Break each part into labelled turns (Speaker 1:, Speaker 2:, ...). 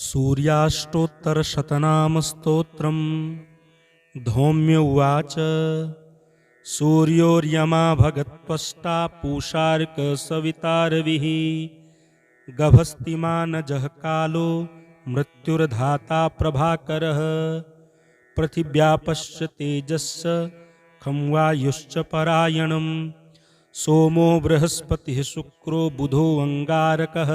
Speaker 1: सूर्याष्टोत्तरशतनामस्तोत्रम् धौम्य उवाच। सूर्योर्यमा भगत्वष्टा पूषार्कसवितारविः गभस्तिमानजः कालो मृत्युर्धाता प्रभाकरः पृथिव्यापश्च तेजश्च खं वायुश्च परायणम् सोमो बृहस्पतिः शुक्रो बुधो अङ्गारकः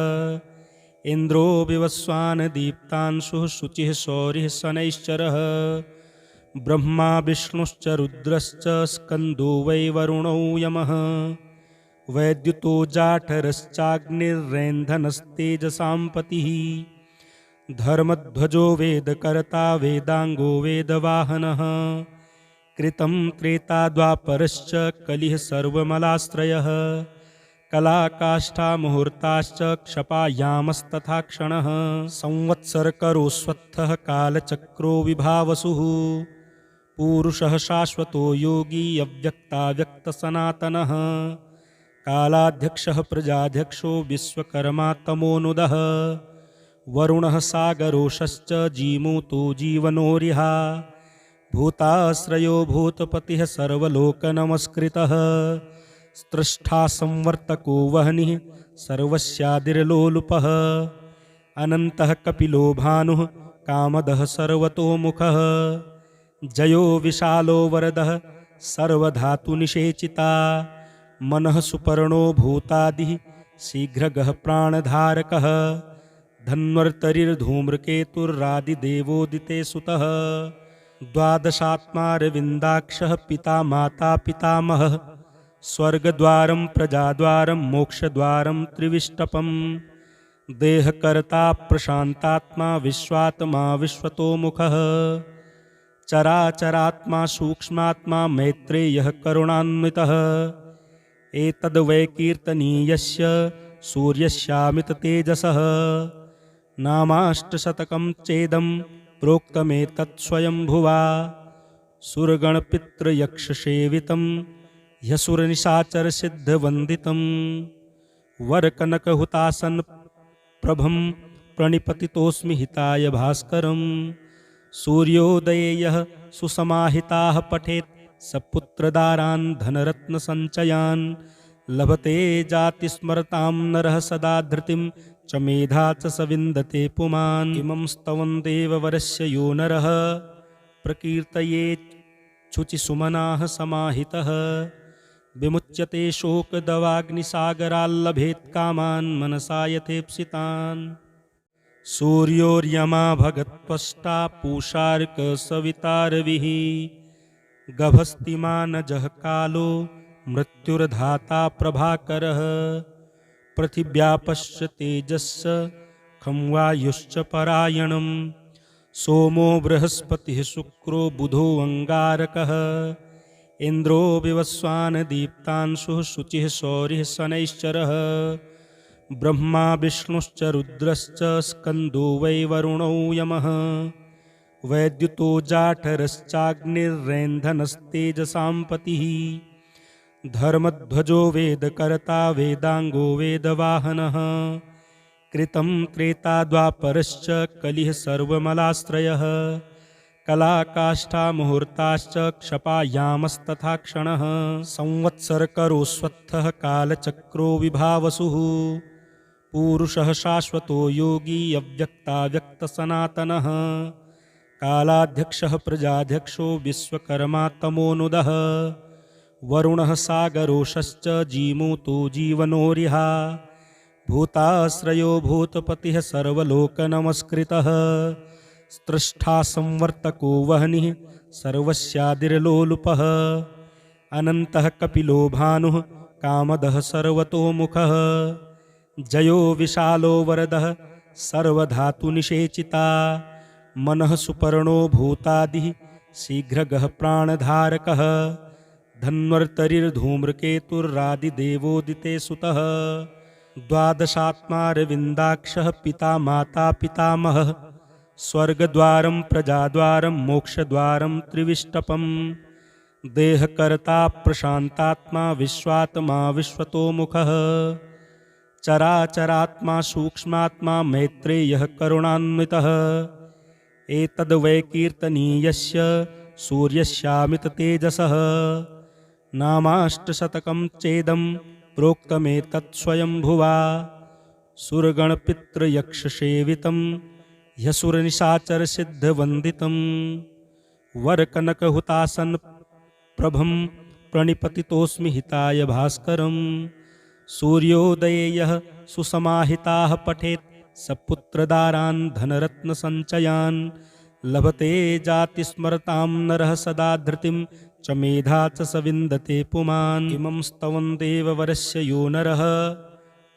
Speaker 1: इन्द्रो विवस्वान् दीप्तांशुः शुचिः शौरिः शनैश्चरः ब्रह्मा विष्णुश्च रुद्रश्च स्कन्दो वै वरुणो यमः वैद्युतो जाठरश्चाग्निर्रैन्धनस्तेजसां पतिः धर्मध्वजो वेदकर्ता वेदाङ्गो वेदवाहनः कृतं त्रेता द्वापरश्च कलिः सर्वमलाश्रयः कलाकाष्ठा मुहूर्ताश्च क्षपायामस्तथा क्षणः संवत्सरकरोऽश्वत्थः कालचक्रो विभावसुः पूरुषः शाश्वतो योगी अव्यक्ताव्यक्तसनातनः कालाध्यक्षः प्रजाध्यक्षो विश्वकर्मा तमोनुदः वरुणः सागरोषश्च जीमूतो जीवनोरिहा भूताश्रयो भूतपतिः सर्वलोकनमस्कृतः स्त्रष्टा संवर्तको वह्निः सर्वस्यादिर्लोलुपः अनन्तः कपिलो भानुः कामदः सर्वतोमुखः जयो विशालो वरदः सर्वधातुनिषेचिता मनः सुपर्णो भूतादिः शीघ्रगः प्राणधारकः धन्वर्तरिर्धूम्रकेतुर्रादिदेवोदिते सुतः द्वादशात्मारविन्दाक्षः पिता माता पितामहः स्वर्गद्वारं प्रजाद्वारं मोक्षद्वारं त्रिविष्टपम् देहकर्ता प्रशान्तात्मा विश्वात्मा विश्वतोमुखः चराचरात्मा सूक्ष्मात्मा मैत्रेयः करुणान्वितः एतद्वै कीर्तनीयस्य सूर्यस्यामिततेजसः नामाष्टशतकं चेदं प्रोक्तमेतत् स्वयंभुवा सुरगणपितृयक्षसेवितं ह्यसुरनिशाचरसिद्धवन्दितं वरकनकहुतासन प्रभं प्रणिपतितोऽस्मि हिताय भास्करं सूर्योदये यः सुसमाहिताः पठेत् स पुत्रदारान् धनरत्नसञ्चयान् लभते जातिस्मरतां नरः सदा धृतिं च मेधा च स विन्दते पुमान् इमं स्तवं देववरस्य यो नरः प्रकीर्तयेत् शुचिसुमनाः समाहितः विमुच्यते शोकदवाग्निसागराल्लभेत् कामान् मनसा यथेप्सितान् सूर्योर्यमा भगत्वष्टा पूषार्कसवितारविः गभस्तिमानजः कालो मृत्युर्धाता प्रभाकरः पृथिव्यापश्च तेजश्च खं वायुश्च परायणम् सोमो बृहस्पतिः शुक्रो बुधो अङ्गारकः इन्द्रो विवस्वान् दीप्तांशुः शुचिः शौरिः शनैश्चरः ब्रह्मा विष्णुश्च रुद्रश्च स्कन्दो वै वरुणो यमः वैद्युतो जाठरश्चाग्निर्रैन्धनस्तेजसां पतिः धर्मध्वजो वेदकर्ता वेदाङ्गो वेदवाहनः कृतं त्रेता द्वापरश्च कलिः सर्वमलाश्रयः कलाकाष्ठा मुहूर्ताश्च क्षपायामस्तथा क्षणः संवत्सरकरोऽश्वत्थः कालचक्रो विभावसुः पूरुषः शाश्वतो योगी अव्यक्ताव्यक्तसनातनः कालाध्यक्षः प्रजाध्यक्षो विश्वकर्मा तमोनुदः वरुणः सागरोषश्च जीमूतो जीवनोरिहा भूताश्रयो भूतपतिः सर्वलोकनमस्कृतः स्त्रष्टा संवर्तको वह्निः सर्वस्यादिर्लोलुपः अनन्तः कपिलो भानुः कामदः सर्वतोमुखः जयो विशालो वरदः सर्वधातुनिषेचिता मनः सुपर्णो भूतादिः शीघ्रगः प्राणधारकः धन्वर्तरिर्धूम्रकेतुर्रादिदेवोदिते सुतः द्वादशात्मारविन्दाक्षः पिता माता पितामहः स्वर्गद्वारं प्रजाद्वारं मोक्षद्वारं त्रिविष्टपम् देहकर्ता प्रशान्तात्मा विश्वात्मा विश्वतोमुखः चराचरात्मा सूक्ष्मात्मा मैत्रेयः करुणान्वितः एतद्वै कीर्तनीयस्य सूर्यस्यामिततेजसः नामाष्टशतकं चेदं प्रोक्तमेतत् स्वयंभुवा सुरगणपितृयक्षसेवितं ह्यसुरनिशाचरसिद्धवन्दितं वरकनकहुतासन प्रभं प्रणिपतितोऽस्मि हिताय भास्करं सूर्योदये यः सुसमाहिताः पठेत् स पुत्रदारान् धनरत्नसञ्चयान् लभते जातिस्मरतां नरः सदा धृतिं च मेधा च स विन्दते पुमान् इमं स्तवं देववरस्य यो नरः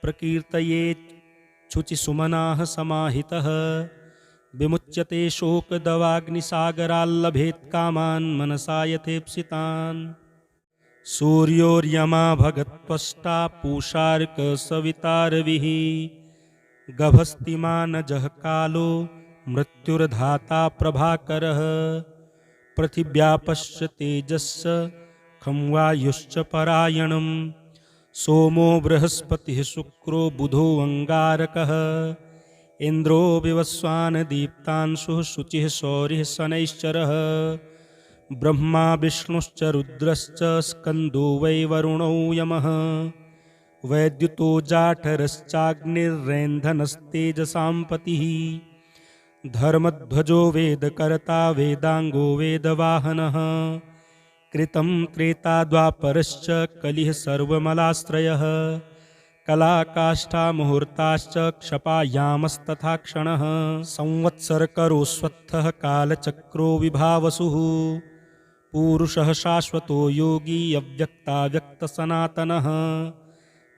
Speaker 1: प्रकीर्तयेच्छुचिसुमनाः समाहितः विमुच्यते शोकदवाग्निसागराल्लभेत् कामान् मनसा यथेप्सितान् सूर्योर्यमा भगत्वष्टा पूषार्कसवितारविः गभस्तिमानजः कालो मृत्युर्धाता प्रभाकरः पृथिव्यापश्च तेजश्च खं वायुश्च परायणं सोमो बृहस्पतिः शुक्रो बुधो अङ्गारकः इन्द्रो विवस्वान् दीप्तांशुः शुचिः शौरिः शनैश्चरः ब्रह्मा विष्णुश्च रुद्रश्च स्कन्दो वै वरुणो यमः वैद्युतो जाठरश्चाग्निर्रैन्धनस्तेजसां पतिः धर्मध्वजो वेदकर्ता वेदाङ्गो वेदवाहनः कृतं त्रेता द्वापरश्च कलिः सर्वमलाश्रयः कलाकाष्ठा मुहूर्ताश्च क्षपायामस्तथा क्षणः संवत्सरकरोऽश्वत्थः कालचक्रो विभावसुः पूरुषः शाश्वतो योगी अव्यक्ताव्यक्तसनातनः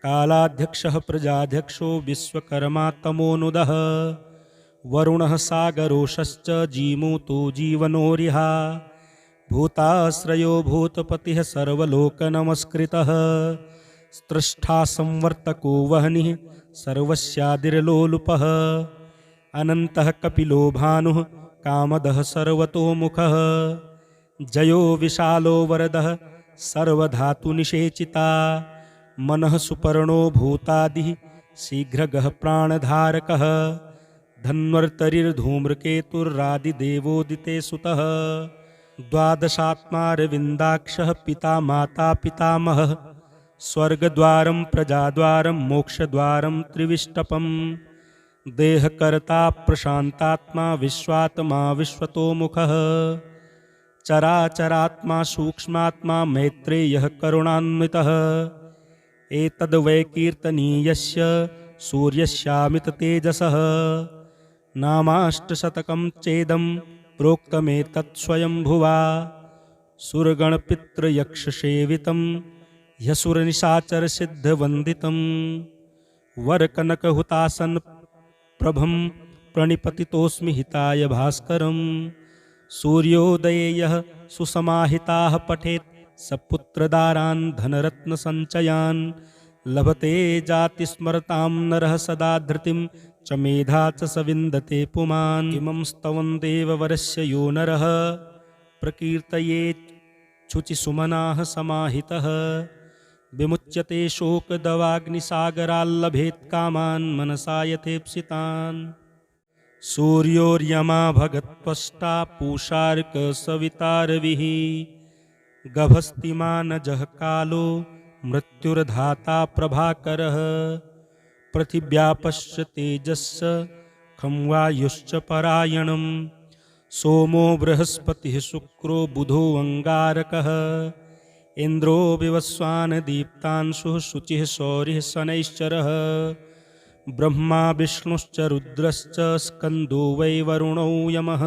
Speaker 1: कालाध्यक्षः प्रजाध्यक्षो विश्वकर्मा तमोनुदः वरुणः सागरोषश्च जीमूतो जीवनोरिहा भूताश्रयो भूतपतिः सर्वलोकनमस्कृतः स्त्रष्टा संवर्तको वह्निः सर्वस्यादिर्लोलुपः अनन्तः कपिलो भानुः कामदः सर्वतोमुखः जयो विशालो वरदः सर्वधातुनिषेचिता मनः सुपर्णो भूतादिः शीघ्रगः प्राणधारकः धन्वर्तरिर्धूम्रकेतुर्रादिदेवोदिते सुतः द्वादशात्मारविन्दाक्षः पिता माता पितामहः स्वर्गद्वारं प्रजाद्वारं मोक्षद्वारं त्रिविष्टपं देहकर्ता प्रशान्तात्मा विश्वात्मा विश्वतोमुखः चराचरात्मा सूक्ष्मात्मा मैत्रेयः करुणान्वितः एतद्वै कीर्तनीयस्य सूर्यस्यामिततेजसः नामाष्टशतकं चेदं प्रोक्तमेतत् स्वयंभुवा सुरगणपितृयक्षसेवितं ह्यसुरनिशाचरसिद्धवन्दितं वरकनकहुतासन प्रभं प्रणिपतितोऽस्मि हिताय भास्करं सूर्योदये यः सुसमाहिताः पठेत् स पुत्रदारान् धनरत्नसञ्चयान् लभते जातिस्मरतां नरः सदा धृतिं च मेधा च स विन्दते पुमान् इमं स्तवं देववरस्य यो नरः प्रकीर्तयेच्छुचिसुमनाः समाहितः विमुच्यते शोकदवाग्निसागराल्लभेत् कामान् मनसा यथेप्सितान् सूर्योर्यमा भगत्वष्टा पूषार्कसवितारविः गभस्तिमानजः कालो मृत्युर्धाता प्रभाकरः पृथिव्यापश्च तेजश्च खं वायुश्च परायणं सोमो बृहस्पतिः शुक्रो बुधो अङ्गारकः इन्द्रो विवस्वान् दीप्तांशुः शुचिः शौरिः शनैश्चरः ब्रह्मा विष्णुश्च रुद्रश्च स्कन्दो वै वरुणो यमः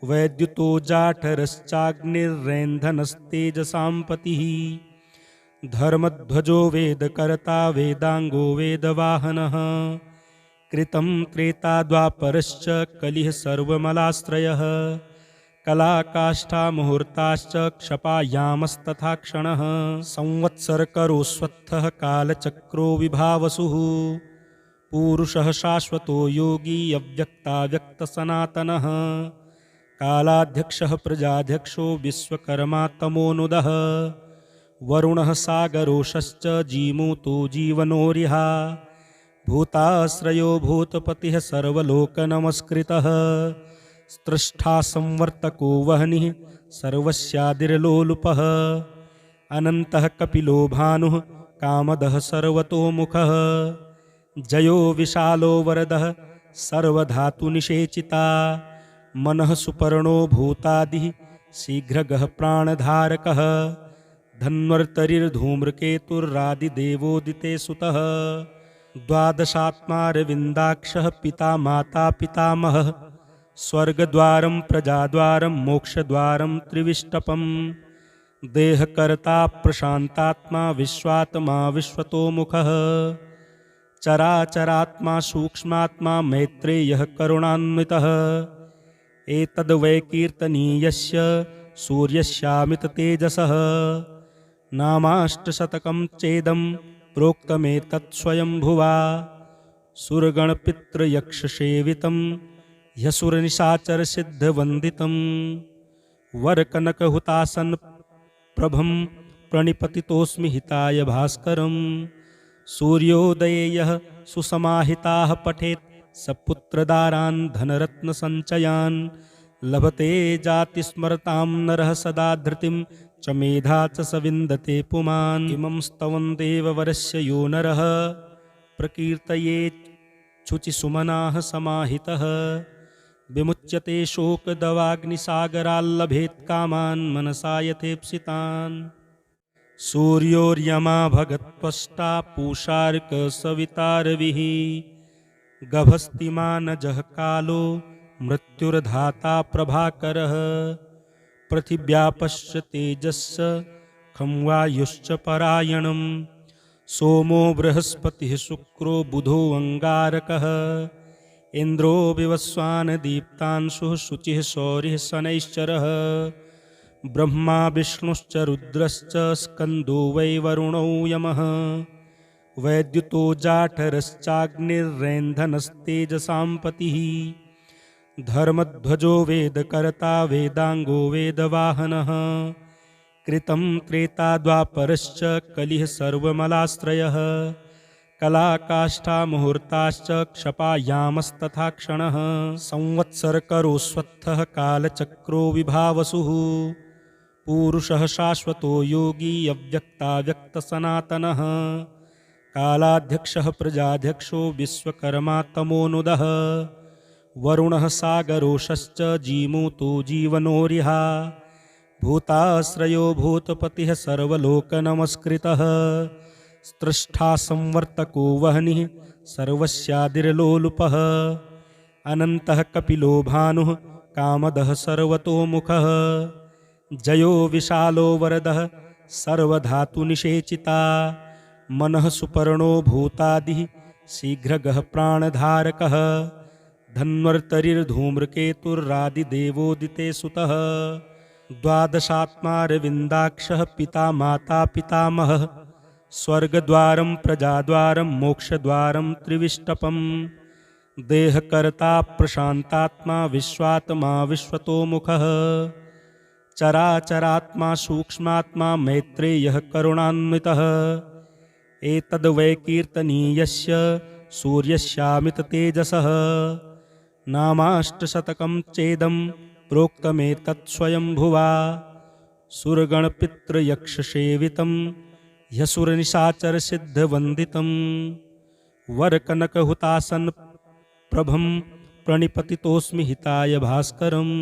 Speaker 1: वैद्युतो जाठरश्चाग्निर्रैन्धनस्तेजसां पतिः धर्मध्वजो वेदकर्ता वेदाङ्गो वेदवाहनः कृतं त्रेता द्वापरश्च कलिः सर्वमलाश्रयः कलाकाष्ठा मुहूर्ताश्च क्षपायामस्तथा क्षणः संवत्सरकरोऽश्वत्थः कालचक्रो विभावसुः पूरुषः शाश्वतो योगी अव्यक्ताव्यक्तसनातनः कालाध्यक्षः प्रजाध्यक्षो विश्वकर्मा तमोनुदः वरुणः सागरोषश्च जीमूतो जीवनोरिहा भूताश्रयो भूतपतिः सर्वलोकनमस्कृतः स्रष्टा संवर्तको वह्निः सर्वस्यादिर्लोलुपः अनन्तः कपिलो भानुः कामदः सर्वतोमुखः जयो विशालो वरदः सर्वधातुनिषेचिता मनः सुपर्णो भूतादिः शीघ्रगः प्राणधारकः धन्वर्तरिर्धूम्रकेतुर्रादिदेवोदिते सुतः द्वादशात्मारविन्दाक्षः पिता माता पितामहः स्वर्गद्वारं प्रजाद्वारं मोक्षद्वारं त्रिविष्टपम् देहकर्ता प्रशान्तात्मा विश्वात्मा विश्वतोमुखः चराचरात्मा सूक्ष्मात्मा मैत्रेयः करुणान्वितः एतद्वैकीर्तनीयस्य सूर्यस्यामिततेजसः नामाष्टशतकं चेदं प्रोक्तमेतत् स्वयंभुवा सुरगणपितृयक्षसेवितं ह्यसुरनिशाचरसिद्धवन्दितं वरकनकहुतासन प्रभं प्रणिपतितोऽस्मि हिताय भास्करम् सूर्योदये यः सुसमाहिताः पठेत् स पुत्रदारान् धनरत्नसञ्चयान् लभते जातिस्मरतां नरः सदा धृतिं च मेधा च स विन्दते पुमान् इमं स्तवं देववरस्य यो नरः प्रकीर्तयेच्छुचिसुमनाः समाहितः विमुच्यते शोकदवाग्निसागराल्लभेत् कामान् मनसा यथेप्सितान् सूर्योर्यमा भगत्वष्टा पूषार्कसवितारविः गभस्तिमानजः कालो मृत्युर्धाता प्रभाकरः पृथिव्यापश्च तेजश्च खं वायुश्च परायणं सोमो बृहस्पतिः शुक्रो बुधो अङ्गारकः इन्द्रो विवस्वान् दीप्तांशुः शुचिः शौरिः शनैश्चरः ब्रह्मा विष्णुश्च रुद्रश्च स्कन्दो वै वरुणो यमः वैद्युतो जाठरश्चाग्निर्रैन्धनस्तेजसां पतिः धर्मध्वजो वेदकर्ता वेदाङ्गो वेदवाहनः कृतं त्रेता द्वापरश्च कलिः सर्वमलाश्रयः कलाकाष्ठा मुहूर्ताश्च क्षपायामस्तथा क्षणः संवत्सरकरोऽस्वत्थः कालचक्रो विभावसुः पूरुषः शाश्वतो योगी अव्यक्ताव्यक्तसनातनः कालाध्यक्षः प्रजाध्यक्षो विश्वकर्मा तमोनुदः वरुणः सागरोषश्च जीमूतो जीवनोरिहा भूताश्रयो भूतपतिः सर्वलोकनमस्कृतः स्रष्टा संवर्तको वह्निः सर्वस्यादिर्लोलुपः अनन्तः कपिलो भानुः कामदः सर्वतोमुखः जयो विशालो वरदः सर्वधातुनिषेचिता मनः सुपर्णो भूतादिः शीघ्रगः प्राणधारकः धन्वर्तरिर्धूम्रकेतुर्रादिदेवोदिते सुतः द्वादशात्मारविन्दाक्षः पिता माता पितामहः स्वर्गद्वारं प्रजाद्वारं मोक्षद्वारं त्रिविष्टपम् देहकर्ता प्रशान्तात्मा विश्वात्मा विश्वतोमुखः चराचरात्मा सूक्ष्मात्मा मैत्रेयः करुणान्वितः एतद्वैकीर्तनीयस्य सूर्यस्यामिततेजसः नामाष्टशतकं चेदं प्रोक्तमेतत् स्वयंभुवा सुरगणपितृयक्षसेवितं ह्यसुरनिशाचरसिद्धवन्दितं वरकनकहुतासन प्रभं प्रणिपतितोऽस्मि हिताय भास्करम्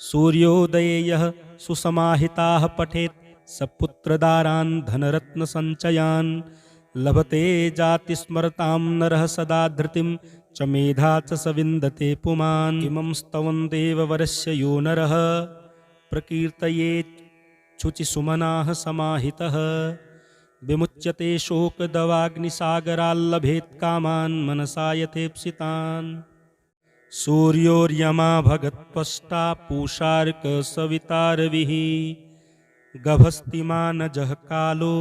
Speaker 1: सूर्योदये यः सुसमाहिताः पठेत् स पुत्रदारान् धनरत्नसञ्चयान् लभते जातिस्मरतां नरः सदा धृतिं च मेधा च स विन्दते पुमान् इमं स्तवं देववरस्य यो नरः प्रकीर्तयेच्छुचिसुमनाः समाहितः विमुच्यते शोकदवाग्निसागराल्लभेत् कामान् मनसा यथेप्सितान् सूर्योर्यमा भगत्वष्टा पूषार्कसवितारविः गभस्तिमानजः कालो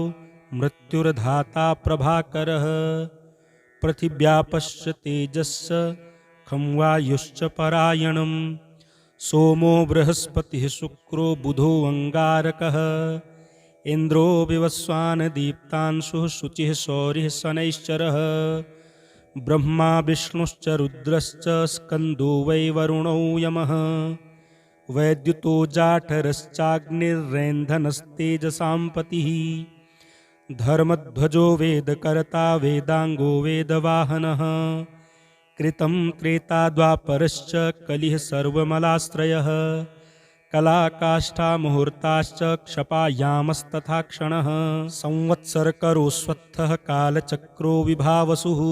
Speaker 1: मृत्युर्धाता प्रभाकरः पृथिव्यापश्च तेजश्च खं वायुश्च परायणं सोमो बृहस्पतिः शुक्रो बुधो अङ्गारकः इन्द्रो विवस्वान् दीप्तांशुः शुचिः शौरिः शनैश्चरः ब्रह्मा विष्णुश्च रुद्रश्च स्कन्दो वै वरुणो यमः वैद्युतो जाठरश्चाग्निर्रैन्धनस्तेजसां पतिः धर्मध्वजो वेदकर्ता वेदाङ्गो वेदवाहनः कृतं त्रेता द्वापरश्च कलिः सर्वमलाश्रयः कलाकाष्ठा मुहूर्ताश्च क्षपायामस्तथा क्षणः संवत्सरकरोऽस्वत्थः कालचक्रो विभावसुः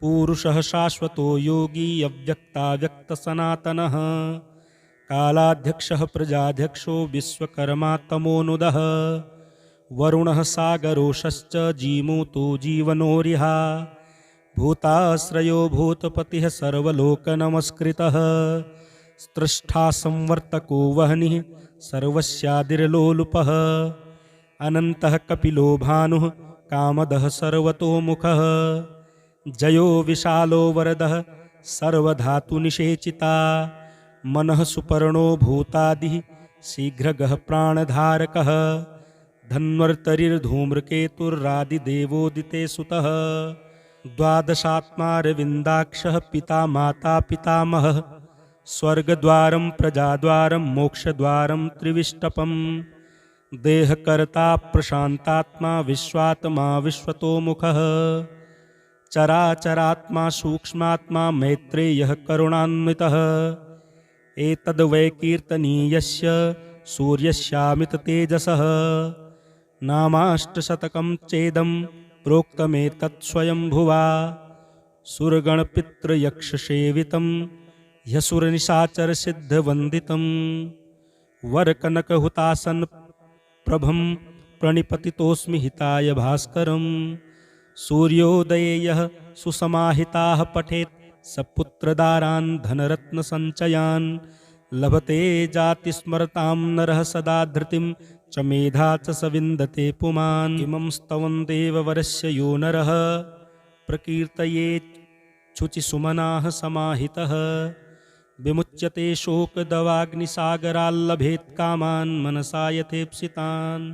Speaker 1: पूरुषः शाश्वतो योगी अव्यक्ताव्यक्तसनातनः कालाध्यक्षः प्रजाध्यक्षो विश्वकर्मा तमोनुदः वरुणः सागरोषश्च जीमूतो जीवनोरिहा भूताश्रयो भूतपतिः सर्वलोकनमस्कृतः स्रष्टा संवर्तको वह्निः सर्वस्यादिर्लोलुपः अनन्तः कपिलो भानुः कामदः सर्वतोमुखः जयो विशालो वरदः सर्वधातुनिषेचिता मनः सुपर्णो भूतादिः शीघ्रगः प्राणधारकः धन्वर्तरिर्धूम्रकेतुर्रादिदेवोदिते सुतः द्वादशात्मारविन्दाक्षः पिता माता पितामहः स्वर्गद्वारं प्रजाद्वारं मोक्षद्वारं त्रिविष्टपं देहकर्ता प्रशान्तात्मा विश्वात्मा विश्वतोमुखः चराचरात्मा सूक्ष्मात्मा मैत्रेयः करुणान्वितः एतद्वै कीर्तनीयस्य सूर्यस्यामिततेजसः नामाष्टशतकं चेदं प्रोक्तमेतत् स्वयंभुवा सुरगणपितृयक्षसेवितं ह्यसुरनिशाचरसिद्धवन्दितं वरकनकहुतासन् प्रभं प्रणिपतितोऽस्मि हिताय भास्करं सूर्योदये यः सुसमाहिताः पठेत् स पुत्रदारान् धनरत्नसञ्चयान् लभते जातिस्मरतां नरः सदा धृतिं च मेधा च स विन्दते पुमान् इमं स्तवं देववरस्य यो नरः प्रकीर्तयेच्छुचिसुमनाः समाहितः विमुच्यते शोकदवाग्निसागराल्लभेत् कामान् मनसा यथेप्सितान्।